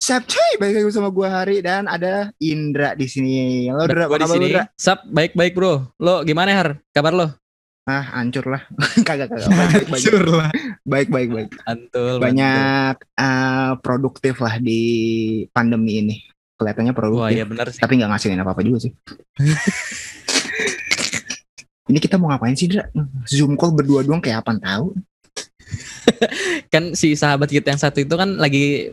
Siap cuy, balik lagi sama gue Hari dan ada Indra di sini. Halo Udah Indra, apa gue di kabar lu, sini. Indra? Sap, baik-baik bro. Lo gimana Har? Kabar lo? Ah, hancur lah. Kagak, baik, Hancur lah. baik. Mantul, mantul. Banyak produktif lah di pandemi ini. Kelihatannya Wah produktif, ya benar sih. tapi nggak ngasilin apa-apa juga sih. Ini kita mau ngapain sih, Indra? Zoom call berdua doang kayak apaan tahu? Kan si sahabat kita yang satu itu kan lagi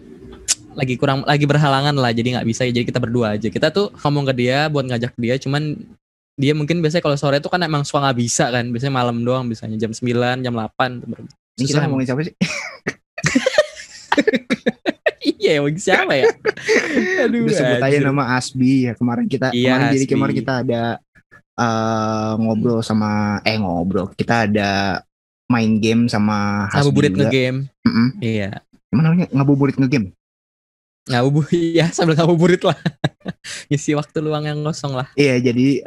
berhalangan lah, jadi nggak bisa. Jadi kita berdua aja. Kita tuh ngomong ke dia buat ngajak dia, cuman dia mungkin biasanya kalau sore tuh kan emang suka nggak bisa kan. Biasanya malam doang, biasanya jam 9, jam 8 tuh baru. Ini kita Susah emang. ngomongin siapa sih? Iya, emang siapa ya? Aduh, Udah sebut aja anjir. nama Asbi ya. Kemarin Iya, kemarin Hasbi. kita ada ngobrol. Kita ada main game sama Hasbi Ngabuburit juga. ngegame. Mm-mm. Iya. Emang namanya ngabuburit ngegame? Ya sambil ngabuburit lah. Ngisi waktu luang yang kosong lah. Iya, jadi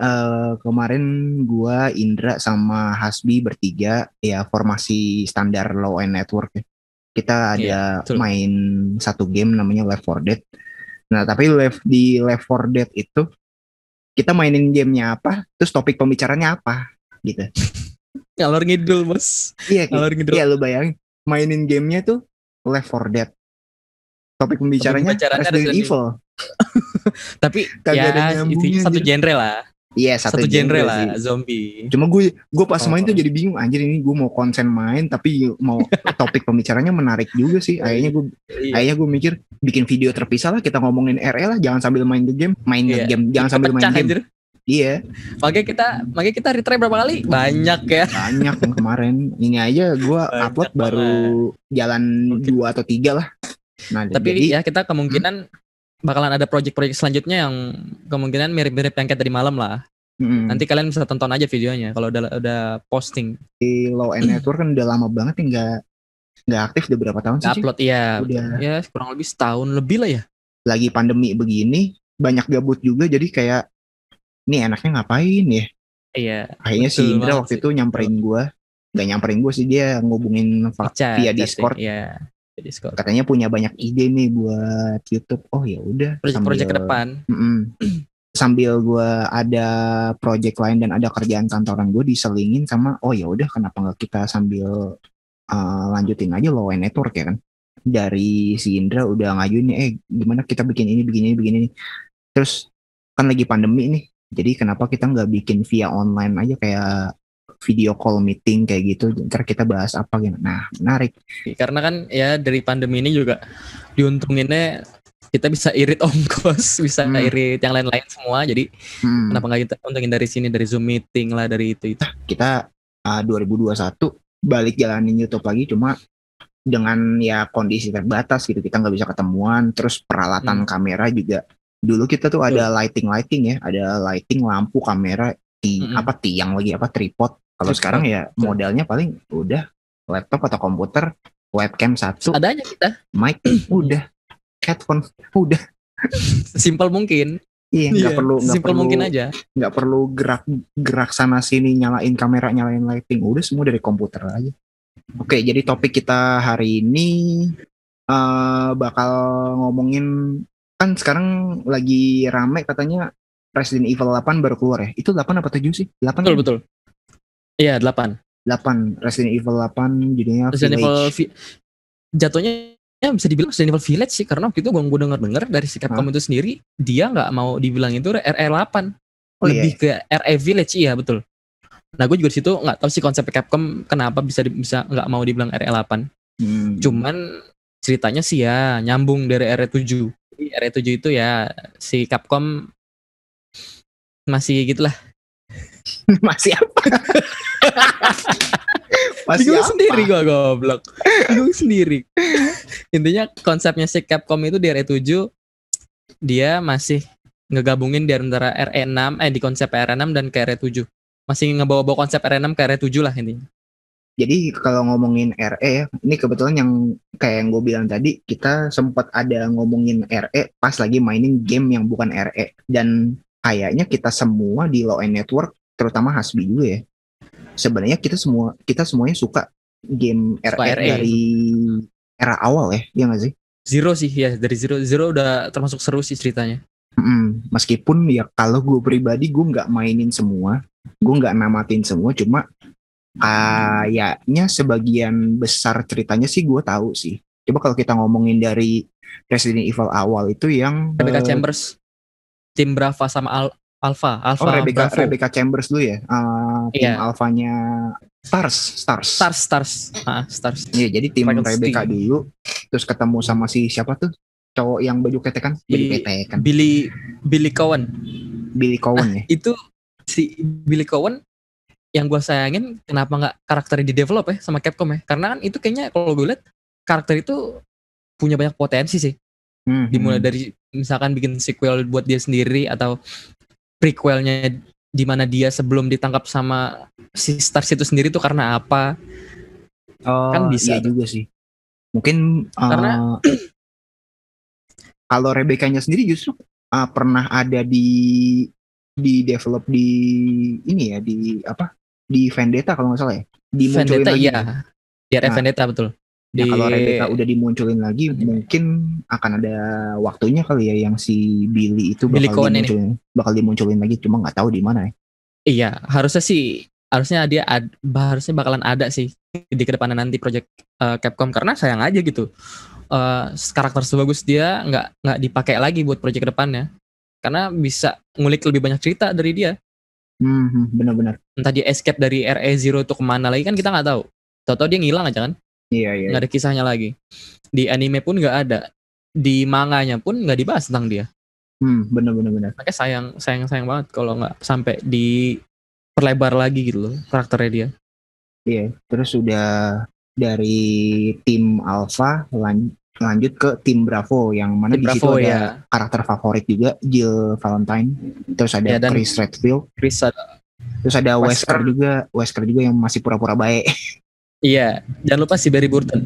kemarin gua, Indra sama Hasbi bertiga ya formasi standar Law and Network ya. Kita Iya, ada betul. main satu game namanya Left 4 Dead. Nah, tapi di Left 4 Dead itu kita mainin gamenya apa, terus topik pembicaranya apa gitu. Ngalor ngidul, Bos. Iya, Ngalor ngidul. iya lu bayangin mainin gamenya tuh Left 4 Dead. Topik Tapi pembicaranya pembicaranya Resident Resident Evil. Tapi Kagak ada ya itu nyambungnya satu anjir. genre lah. Iya, satu Satu genre genre lah, sih. zombie. Cuma gue pas main tuh Oh. jadi bingung, anjir ini gue mau konsen main tapi mau topik pembicaranya menarik juga sih. Iya. Akhirnya gue mikir bikin video terpisah lah, kita ngomongin RE lah, jangan sambil main game, Iya. jangan sambil main Pecah, game. anjir. Iya, Makanya kita retry berapa kali? Banyak ya. banyak yang kemarin. Ini aja gue Banyak upload baru jalan Oke. 2 atau 3 lah. Nah, Tapi jadi ya kita kemungkinan bakalan ada project-project selanjutnya yang kemungkinan mirip-mirip yang kayak tadi malam lah. Nanti kalian bisa tonton aja videonya kalau udah posting. di Law and Network kan udah lama banget ya nggak aktif, udah berapa tahun sih? Cik? Upload iya. Udah. Ya kurang lebih setahun lebih lah ya. Lagi pandemi begini banyak gabut juga, jadi kayak ini enaknya ngapain ya? Iya. Akhirnya si betul Indra banget waktu sih. itu nyamperin gue, gak nyamperin gue sih, dia ngubungin via Discord. Iya, Discord. Katanya punya banyak ide nih buat YouTube. Oh ya udah. Project ke depan. Sambil gue ada project lain dan ada kerjaan kantoran gue diselingin sama, oh ya udah kenapa nggak kita sambil lanjutin aja Law and Network ya kan? Dari si Indra udah ngajuin, gimana kita bikin ini. Terus kan lagi pandemi nih, jadi kenapa kita nggak bikin via online aja kayak video call meeting kayak gitu, ntar kita bahas apa gitu. Nah, menarik. Karena kan ya dari pandemi ini juga diuntunginnya kita bisa irit ongkos, bisa irit yang lain-lain semua. Jadi kenapa nggak kita untungin dari sini, dari Zoom meeting lah, dari itu. Kita 2021 balik jalanin YouTube lagi, cuma dengan ya kondisi terbatas gitu, kita nggak bisa ketemuan. Terus peralatan kamera juga, dulu kita tuh ada lighting ya, ada lighting, lampu, kamera, tiang lagi, tripod. Kalau sekarang ya modalnya paling udah laptop atau komputer, webcam satu, ada aja kita, mic udah, headphone udah, simpel mungkin. Iya, nggak perlu mungkin aja, nggak perlu gerak sana sini, nyalain kamera, nyalain lighting, udah semua dari komputer aja. Oke, jadi topik kita hari ini bakal ngomongin, kan sekarang lagi rame katanya Resident Evil 8 baru keluar ya. Itu 8 apa 7 sih? 8 betul. Iya, 8. Resident Evil 8 judulnya Resident Village. Jatuhnya ya bisa dibilang Resident Evil Village sih, karena waktu itu gue dengar dari si Capcom itu sendiri, dia nggak mau dibilang itu RE8. Lebih ke RE Village, iya betul. Nah, gue juga di situ nggak tahu sih konsep Capcom kenapa bisa nggak mau dibilang RE8. Cuman ceritanya sih ya nyambung dari RE7. RE7 itu ya si Capcom masih gitulah. Masih apa? Bingung sendiri gue, goblok. Bingung sendiri. Intinya konsepnya si Capcom itu di RE7 dia masih ngegabungin di antara RE6 di konsep RE6 dan ke RE7. Masih ngebawa-bawa konsep RE6 ke RE7 lah intinya. Jadi kalau ngomongin RE ya, ini kebetulan yang kayak yang gue bilang tadi, kita sempat ada ngomongin RE pas lagi mainin game yang bukan RE. Dan kayaknya kita semua di Law and Network, terutama Hasbi juga ya, sebenarnya kita semuanya suka game RE dari era awal ya nggak sih? Zero sih ya, dari Zero udah termasuk seru sih ceritanya. Meskipun ya kalau gue pribadi gue nggak mainin semua, gue nggak namatin semua, cuma kayaknya sebagian besar ceritanya sih gue tahu sih. Coba kalau kita ngomongin dari Resident Evil awal itu yang Rebecca Chambers, tim Brava sama Alpha Bravo. Rebecca Chambers dulu ya, tim Alphanya Stars. Iya, jadi tim Rebecca dulu, terus ketemu sama si siapa tuh cowok yang baju ketekan, Billy Cowan ya. Itu si Billy Cowan yang gue sayangin kenapa nggak karakternya di develop ya sama Capcom ya, karena kan itu kayaknya kalau gue lihat karakter itu punya banyak potensi sih. Dimulai dari misalkan bikin sequel buat dia sendiri atau prequelnya di mana dia sebelum ditangkap sama si Stars itu sendiri tuh karena apa? Kan bisa iya juga sih. Mungkin karena kalau Rebecca-nya sendiri justru pernah ada di develop di ini ya, di apa? Di Vendetta kalau nggak salah ya. Dimunculin Vendetta lagi. Iya. Di Vendetta betul. Nah, kalau Rebecca udah dimunculin lagi, mungkin akan ada waktunya kali ya yang si Billy itu bakal dimunculin lagi, cuma nggak tahu di mana ya. Iya, harusnya dia harusnya bakalan ada sih di kedepannya nanti project Capcom, karena sayang aja gitu. Karakter sebagus dia nggak dipakai lagi buat project kedepannya, karena bisa ngulik lebih banyak cerita dari dia. Benar-benar. Entah dia escape dari RE0 tuh kemana lagi kan kita nggak tahu. Tahu-tahu dia ngilang aja kan. Iya. Nggak ada kisahnya lagi. Di anime pun nggak ada. Di manganya pun nggak dibahas tentang dia. Benar. Makanya sayang banget kalau nggak sampai diperlebar lagi gitu loh karakternya dia. Iya. Terus sudah dari tim Alpha lanjut ke tim Bravo, yang mana di situ ada karakter favorit juga, Jill Valentine. Terus ada Chris Redfield. Terus ada Wesker juga yang masih pura-pura baik. Iya, jangan lupa si Barry Burton.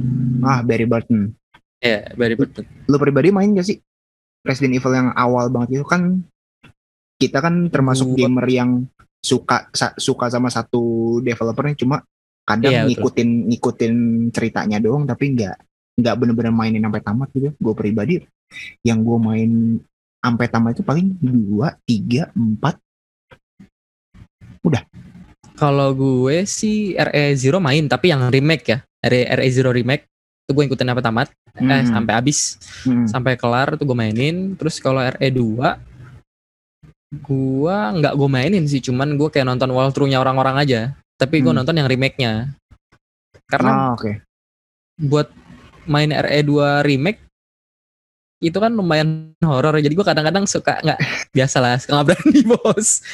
Barry Burton. Iya, Barry Burton. Lu pribadi main gak sih Resident Evil yang awal banget itu? Kan kita kan termasuk gamer yang suka sama satu developernya, cuma kadang ngikutin ceritanya doang, tapi nggak bener-bener mainin sampai tamat gitu. Gue pribadi yang gue main sampai tamat itu paling 2, 3, 4 udah. Kalau gue sih RE0 main, tapi yang remake ya, RE0 remake itu gue ikutin sampai tamat, sampai habis, sampai kelar itu gue mainin. Terus kalau RE2 gue nggak gue mainin sih, cuman gue kayak nonton walkthrough-nya orang-orang aja, tapi gue nonton yang remake-nya. Karena buat main RE2 remake itu kan lumayan horor, jadi gue kadang-kadang suka nggak berani bos.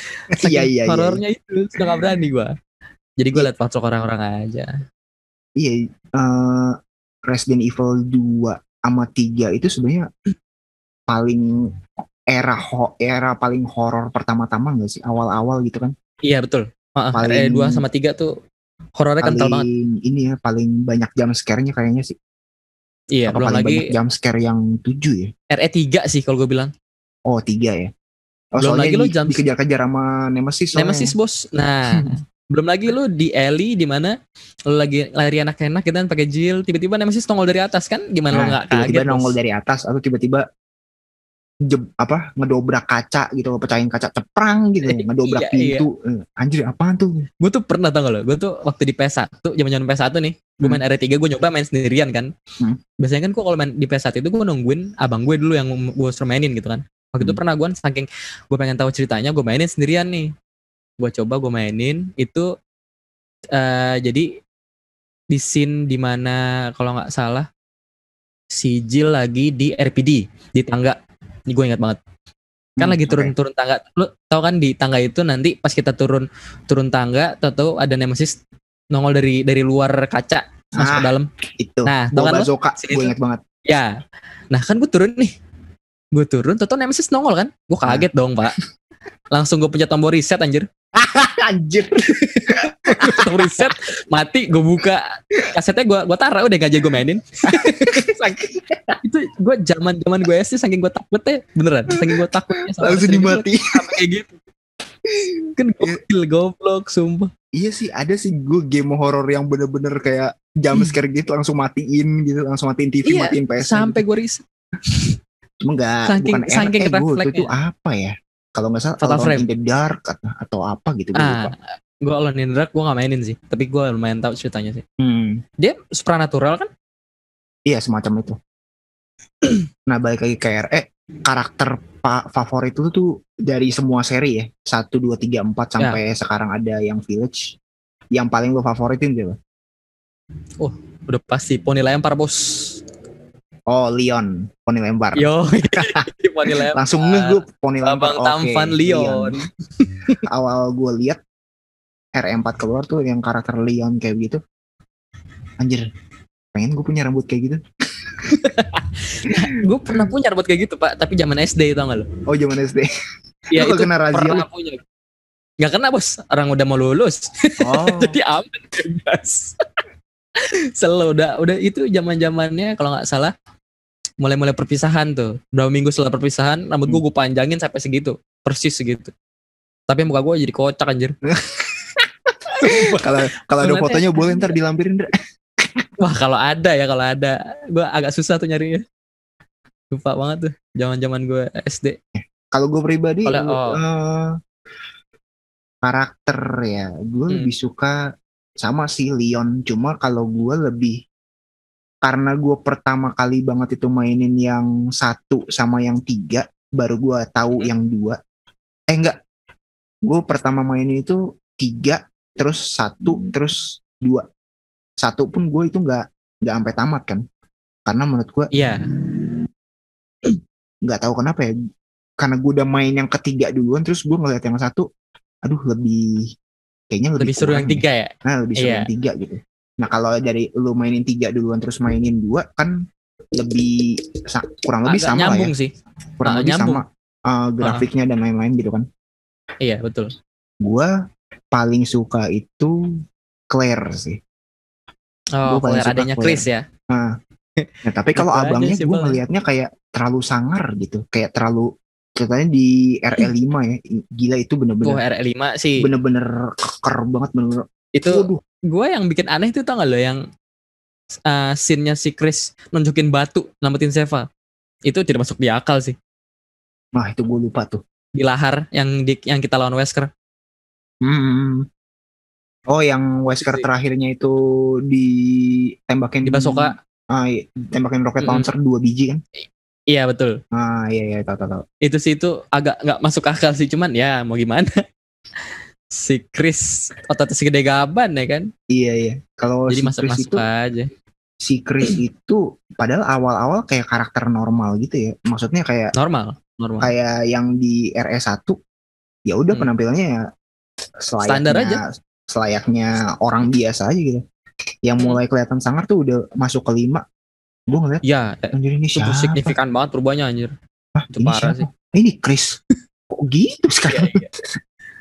Iya. Horornya itu suka nggak berani gue. Jadi gue liat patrok orang-orang aja. Iya, Resident Evil 2 sama 3 itu sebenarnya paling era paling horor pertama-tama nggak sih, awal-awal gitu kan? Iya betul. RE2 sama 3 tuh horornya kental banget. Ini ya paling banyak jump scare-nya kayaknya sih. Iya, belum lagi jump scare yang 7 ya. RE3 sih kalau gue bilang. 3 ya. Belum lagi lo dikejar-kejar sama Nemesis. Nemesis bos. Nah, belum lagi lo di alley di mana lo lagi lari enak-enak gitu kan pakai Jill, tiba-tiba Nemesis nongol dari atas kan, gimana lo nggak kaget? Tiba-tiba nongol dari atas atau tiba-tiba ngedobrak kaca gitu, pecahin kaca ceprang gitu, ngedobrak pintu. Anjir, apaan tuh? Gue tuh pernah, tau gak lo, gue tuh waktu di PS1, zaman PS1 nih, gue main RE3, gue nyoba main sendirian kan. Biasanya kan gue kalau main di PS1 itu gue nungguin abang gue dulu yang gue suruh mainin gitu kan. Waktu itu pernah gue saking gue pengen tahu ceritanya, gue mainin sendirian nih. Gue coba gue mainin itu jadi di scene dimana kalau nggak salah si Jill lagi di RPD di tangga. Ini gue ingat banget. Kan lagi turun tangga. Lu tau kan di tangga itu nanti pas kita turun tangga, tahu ada Nemesis nongol dari luar kaca masuk ke dalam. Itu. Nah, tau kan lo? Gue ingat banget. Ya. Nah, kan gue turun nih. Tahu Nemesis nongol kan? Gue kaget dong, Pak. Langsung gue pencet tombol reset anjir. Anjir. Tombol reset, mati, gue buka kasetnya, gue taruh udah gak jadi gue mainin. Itu gue zaman gue SD saking gue takutnya, beneran saking gue takutnya langsung dimati kayak gitu. Kan goblok sumpah. Iya sih, ada sih gue game horror yang bener-bener kayak jump scare gitu langsung matiin gitu, langsung matiin TV, Iya, matiin PS. sampai gitu. gue riset. Cuma nggak, bukan saking RE itu apa ya? Kalau nggak salah Fatal Frame in the Dark atau apa gitu gue lupa. Gue Alone in the Dark gue nggak mainin sih, tapi gue lumayan tahu ceritanya sih. Dia supernatural kan? Iya, semacam itu. Nah, balik lagi ke RE, karakter favorit itu tuh dari semua seri ya, 1, 2, 3, 4 sampai sekarang ada yang Village. Yang paling lo favoritin siapa? Oh, udah pasti Poni Lempar, bos. Oh, Leon, Poni Lempar. Yo, Poni Lempar. Langsung gue Poni Lempar. Abang tampan Leon. Awal gue lihat RE4 keluar tuh yang karakter Leon kayak gitu. Anjir, pengen gue punya rambut kayak gitu. Gue pernah punya rambut kayak gitu, Pak, tapi zaman SD, tau gak lo? Oh, zaman SD. Iya, itu kena razia pernah punya. Gak kena, bos, orang udah mau lulus. Oh. Jadi aman, bebas. Selalu udah itu zaman-zamannya kalau nggak salah mulai perpisahan tuh. Berapa minggu setelah perpisahan rambut gue panjangin sampai segitu, persis segitu. Tapi muka gue jadi kocak anjir. Kalau ada fotonya boleh ntar dilampirin. Wah, kalau ada, gue agak susah tuh nyarinya. Lupa banget tuh zaman-zaman gue SD. Kalau gue pribadi karakter ya, gue lebih suka sama si Leon. Cuma kalau gue lebih, karena gue pertama kali banget itu mainin yang 1 sama yang 3, baru gue tahu yang 2. Enggak, gue pertama mainin itu 3, terus 1, terus 2. 1 pun gue itu nggak sampai tamat kan, karena menurut gue nggak tahu kenapa ya, karena gue udah main yang ketiga duluan, terus gue ngeliat yang 1, aduh kayaknya lebih seru yang 3 ya. Nah, lebih seru yang 3 gitu. Nah, kalau dari lu mainin 3 duluan terus mainin 2 kan lebih kurang lebih agak sama nyambung ya. Sih. Kurang lebih nyambung. Sama grafiknya dan lain-lain gitu kan. Iya, betul. Gua paling suka itu Claire sih. Oh, Claire adanya Chris ya. Nah, tapi kalau abangnya gue ngelihatnya kayak terlalu sangar gitu, kayak terlalu, ceritanya di RE5 ya, gila itu bener-bener. Oh, RE5 sih bener-bener keker banget, bener-bener. Itu gue yang bikin aneh itu, tau gak lo yang scene-nya si Chris nunjukin batu nyelamatin Seva, itu tidak masuk di akal sih. Nah, itu gue lupa tuh. Di lahar yang kita lawan Wesker. Oh, yang Wesker terakhirnya itu ditembakin di Basoka. Tembakin roket launcher 2 biji kan? Iya, betul. Iya, tahu. Itu sih, itu agak nggak masuk akal sih, cuman ya mau gimana. Si Chris ototnya segede gaban ya kan? Iya. Kalau jadi si masuk aja. Si Chris itu padahal awal-awal kayak karakter normal gitu ya. Maksudnya kayak normal. Kayak yang di RE1 ya udah penampilannya ya standar aja. Selayaknya orang biasa aja gitu. Yang mulai kelihatan sangar tuh udah masuk ke 5. Gue ngeliat, ya, anjir ini siapa? Signifikan banget perubahannya anjir. Itu parah siapa? sih. Ini Chris. Kok gitu sekarang? Iya.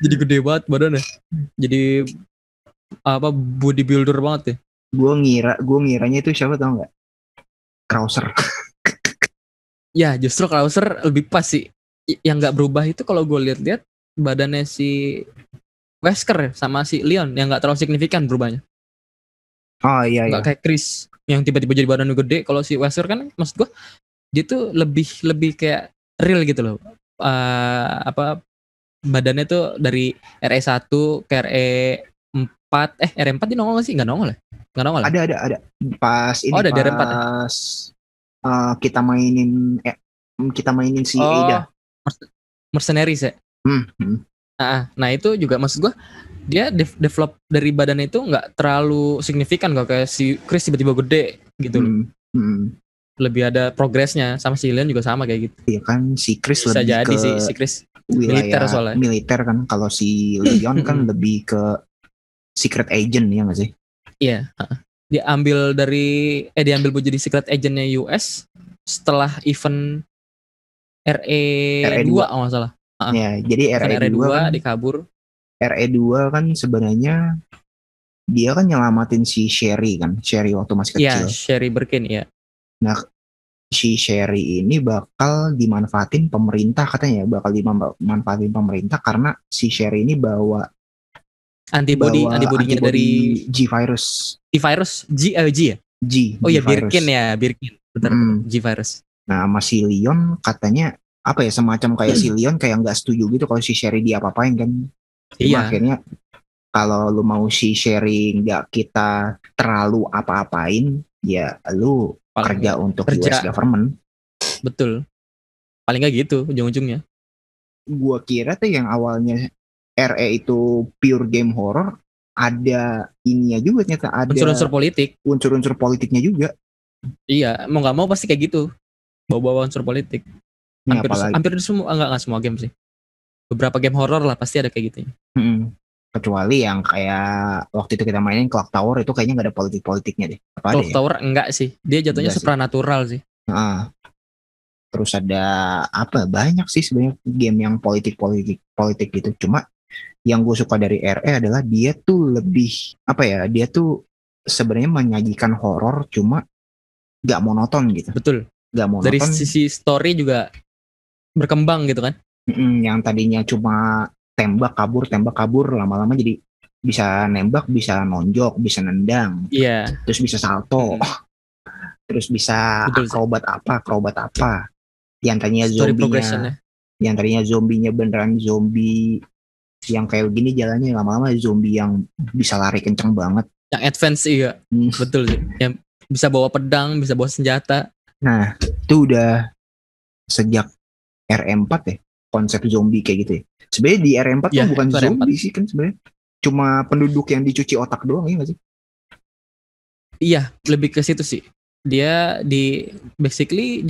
Jadi gede banget badannya. Jadi bodybuilder banget ya. Gue ngiranya itu siapa tau nggak? Krauser. Ya, justru Krauser lebih pas sih. Yang nggak berubah itu kalau gue lihat badannya si Wesker sama si Leon yang nggak terlalu signifikan berubahnya. Oh iya. Nggak kayak Chris yang tiba-tiba jadi badannya gede. Kalau si Wesker kan, maksud gue dia tuh lebih kayak real gitu loh. Badannya tuh dari RE1 ke RE4. RE4 dia nongol sih? Nggak nongol ya? Nggak nongol. Ada. Pas ini ada di RE4 pas kita mainin si Ada. Mercenaries ya? Nah itu juga maksud gue, dia develop dari badannya itu nggak terlalu signifikan kok, kayak si Chris tiba-tiba gede gitu loh. Lebih ada progresnya, sama si Leon juga sama kayak gitu. Iya kan, si Chris bisa lebih jadi ke si Chris militer soalnya. Militer kan, kalau si Leon kan lebih ke secret agent ya nggak sih? Iya. Diambil buat jadi secret agentnya US setelah event RE2 kalau nggak salah. Ya, jadi RE2 kan dikabur. RE2 kan sebenarnya dia kan nyelamatin si Sherry waktu masih kecil. Iya, Sherry Birkin ya. Nah, si Sherry ini bakal dimanfaatin pemerintah katanya, bakal dimanfaatin pemerintah karena si Sherry ini bawa antibodinya dari G-virus. G ya? Oh ya, Birkin. Betul, G-virus. Nah, sama si Leon katanya apa ya, semacam kayak si Leon kayak nggak setuju gitu kalau si Sherry diapa-apain kan. Cuma akhirnya kalau lu mau si Sherry nggak kita terlalu apa-apain, ya lu kerja untuk US government. Betul. Paling nggak gitu ujung-ujungnya. Gua kira tuh yang awalnya RE itu pure game horror, ada ininya juga ternyata, ada unsur-unsur politik. Unsur-unsur politiknya juga. Iya, mau nggak mau pasti kayak gitu. Bawa-bawa unsur politik. Hampir semua, enggak semua game sih. Beberapa game horror lah pasti ada kayak gitu. Kecuali yang kayak waktu itu kita mainin Clock Tower, itu kayaknya nggak ada politik-politiknya deh. Clock Tower enggak sih. Dia jatuhnya supranatural sih. Terus ada apa, banyak sih sebenarnya game yang politik gitu. Cuma yang gue suka dari RE adalah dia tuh lebih apa ya, dia tuh sebenarnya menyajikan horor cuma gak monoton gitu. Betul. Gak monoton. Dari sisi story juga berkembang gitu kan. Yang tadinya cuma tembak kabur, lama-lama jadi bisa nembak, bisa nonjok, bisa nendang. Iya. Terus bisa salto. Terus bisa akrobat apa. Yang tadinya zombinya beneran zombie yang kayak gini jalannya, lama-lama zombie yang bisa lari kenceng banget. Yang advance iya. Betul sih. Yang bisa bawa pedang, bisa bawa senjata. Nah, itu udah sejak R4 ya, konsep zombie kayak gitu ya. Sebenarnya di R4 tuh bukan zombie sih kan sebenarnya. Cuma penduduk yang dicuci otak doang, ya nggak sih? Iya, lebih ke situ sih. Dia basically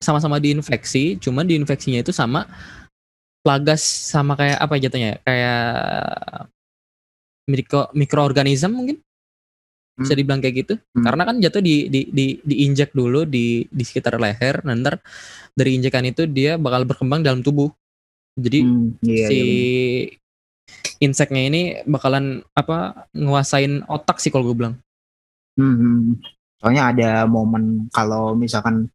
sama-sama diinfeksi, cuman diinfeksinya itu sama plagas, sama kayak apa jatuhnya ya? Kayak mikroorganisme mungkin. Bisa dibilang kayak gitu. Karena kan jatuh diinjek dulu di sekitar leher, nanti dari injekan itu dia bakal berkembang dalam tubuh. Jadi inseknya ini bakalan nguasain otak sih kalau gue bilang. Soalnya ada momen kalau misalkan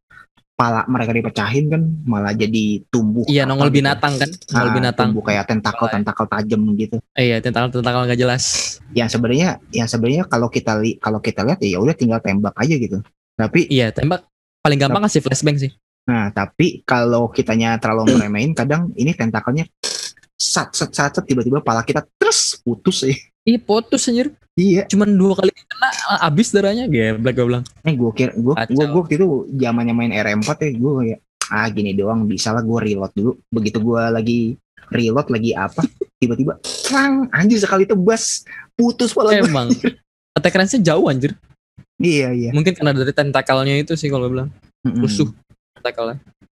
pala mereka dipecahin kan malah jadi tumbuh. Iya, nongol binatang kan. Nongol binatang. Tumbuh kayak tentakel tajam gitu. Iya, tentakel nggak jelas. Yang sebenarnya kalau kita lihat ya udah tinggal tembak aja gitu. Tapi iya, tembak paling gampang kasih flashbang sih. Nah, tapi kalau kitanya terlalu meremehin, kadang ini tentakelnya sat tiba-tiba pala kita terus putus sih. Iya, putus anjir. Iya. Cuman 2 kali kena abis darahnya, geblek gue bilang. Gue waktu itu zamannya main R4 ya, gue kayak gini doang bisa lah, gue reload dulu. Begitu gue lagi reload lagi tiba-tiba anjir sekali tebas putus pala gue. Emang attack range-nya jauh anjir. Iya. Mungkin karena dari tentakelnya itu sih kalau gue bilang. Rusuh tentakelnya.